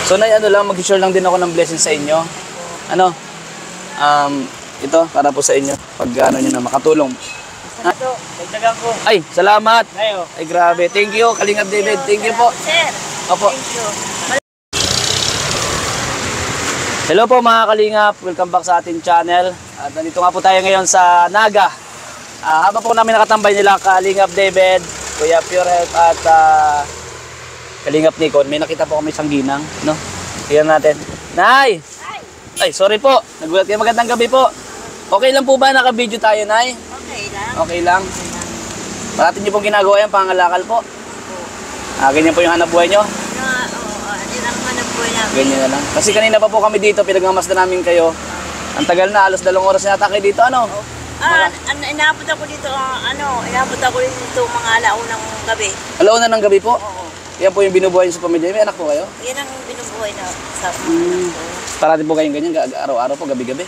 So Nay, ano lang, mag-share lang din ako ng blessing sa inyo. Ano? Ito, para po sa inyo. Pag ano nyo na makatulong. Sana to, dagdagan ko. Ay, salamat. Ayo. Ay, grabe. Thank you, Kalingap David. Thank you po. Sir. Opo. Thank you. Hello po mga Kalingap. Welcome back sa ating channel. At nandito nga po tayo ngayon sa Naga. Habang po namin nakatambay nila Kalingap David, Kuya Pure Health at Kalingap Nikon, may nakita po kami isang ginang, no? Tingnan natin. Nay! Ay, sorry po. Nagulat kayo. Magandang gabi po. Okay lang po ba naka-video tayo, Nay? Okay lang. Okay lang. Parating niyo pong ginagawa yan, pangalakal po. Ganyan po yung hanap buhay nyo? Ilang manap po namin. Ganyan na lang. Kasi kanina pa po kami dito, pinagmamasdan namin kayo. Ang tagal na, alas 2 oras na yata kayo dito, ano? Inabot ako dito, inabot ako dito mga alaunang gabi. Alauna ng gabi po? Oo. Yan po yung binubuhay niyo sa pamilya. May anak po kayo? Yan ang binubuhay na sa anak ko. Parating po kayong ganyan, araw-araw po, gabi-gabi?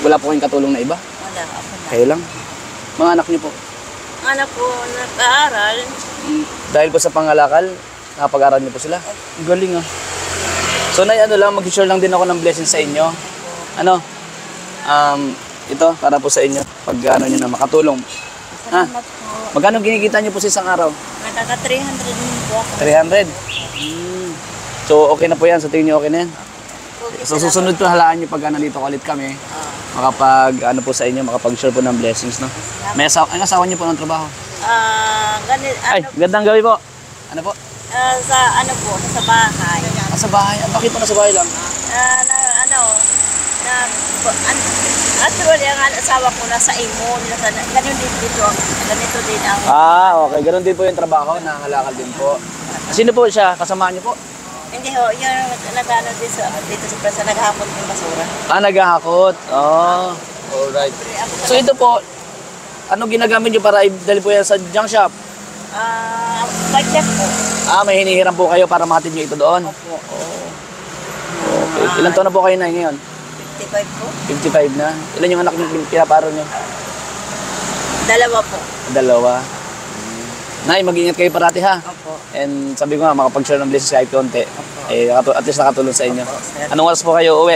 Wala po kayong katulong na iba? Wala ako na. Kayo lang? Mga anak niyo po? Anak ko nag-aaral. Dahil po sa pangalakal, nakapag-aral niyo po sila? Galing ah. So Nay, ano lang, mag-share lang din ako ng blessing sa inyo. Ano? Ito, para po sa inyo. Pag ano nyo na makatulong. Salamat po. Magkano ginikita niyo po sa isang araw? Nagkaka 300 din po ako. 300? So okay na po yan. So tingin niyo okay na yan? So susunod po halaan niyo pag nandito ulit kami. Makapag ano po sa inyo, makapag-share po ng blessings, no? May asawa niyo po ng trabaho? Ay, gandang gabi po. Ano po? Sa ano po, sa bahay. Sa bahay? Bakit po nasa bahay lang? Actually, ang asawa ko nasa Imon, ganun din dito, ganito din ang... Okay. Ganun din po yung trabaho, nangangalakal din po. Sino po siya? Kasama niyo po? Hindi ho, yung nag-ano dito sa presa, naghahakot ng basura. Naghahakot. Alright. So ito po, ano ginagamit niyo para dali po yan sa junk shop? Budget po. May hinihiram po kayo para makatid niyo ito doon? Opo. Okay. Ilan taon na po kayo na ngayon? 55 po. 55 na. Ilan yung anak niyo pinaparo niyo? 2 po. 2. Nay, mag-ingat kayo parati ha. Opo. And sabi ko nga, makapag-share ng blessings kahit konti. Opo. At least nakatulong sa inyo. Anong oras po kayo uwi?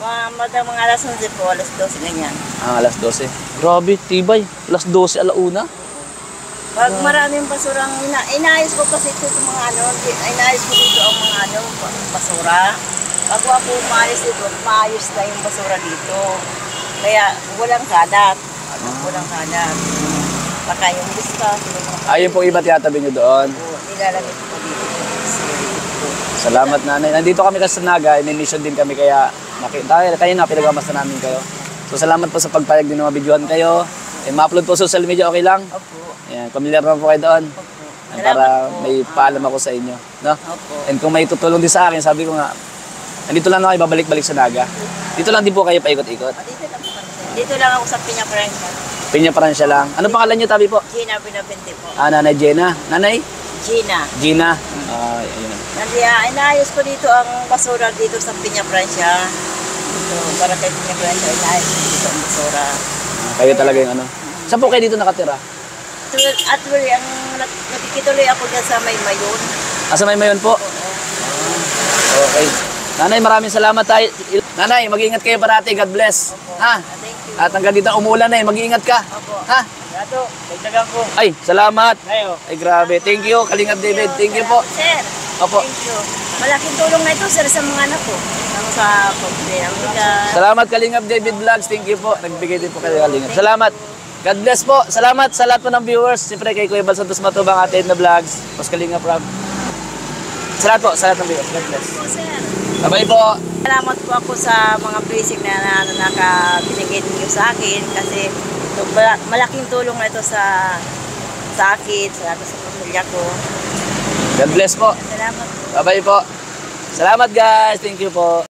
Mga alas 11 po, alas 12 ganyan. Alas 12. Grabe, tibay. Alas 12, alauna. Pag maraming basurang inayos ko kasi ito mga inayos ko dito ang mga basura. Pag ako umalis dito, maayos na yung basura dito. Kaya walang kalat. Walang kalat. Baka yung lista. Ayun po iba tiyatabi nyo doon. Nilalamit ko dito. Salamat nanay. Nandito kami kasi sa Naga, may mission din kami kaya kayo na pinagmamasdan namin kayo. So salamat po sa pagpayag din na mabidyohan kayo. Ma-upload po sa social media, okay lang? Opo. Ayan, familiar naman po kayo doon. Opo. Para may paalam ako sa inyo. No? Opo. And kung may tutulong din sa akin, sabi ko nga, nandito lang ako ibabalik-balik sa Naga. Dito lang din po kayo paikot-ikot. Dito lang ako sa Piña Francia. Piña Francia lang. Ano pangalan niyo, tabi po? Gina Binabente po. Nanay Jenna. Nanay? Gina. Gina. Ayun. Inayos ko dito ang basura dito sa Piña Francia. Dito, para kay Piña Francia, inayos ko dito ang basura. Kayo talaga yung ano. Saan po kayo dito nakatira? Actually, ang nakikituloy ako dyan sa Maymayon. Sa Maymayon po? Okay. Nanay, maraming salamat tayo. Nanay, mag-iingat kayo parati. God bless. Ha? Thank you. At hanggang dito umulan na mag-iingat ka. Opo. Ha? Gato, dagdagan ko. Ay, salamat. Ayo. Ay, grabe. Thank you, Kalingap David. Thank you po. Sir. Opo. Thank you. Malaking tulong na ito, sir, sa mga anak ko. Sa pagbibigas. Salamat, Kalingap David Vlogs. Thank you po. Nagbigay din po kayo, Kalingap. Salamat. God bless po. Salamat sa lahat po ng viewers. Siyempre kay Kuya Bal Santos Matubang atin na vlogs. Mas Kalingap Rob. Salamat po. Sa lahat ng viewers. God bless. Sir. Bye-bye po. Salamat po ako sa mga blessing na nakabinigay niyo sa akin kasi ito, malaking tulong na ito sa akin, sa pamilya ko. God bless po. Salamat po. Bye-bye po. Salamat guys. Thank you po.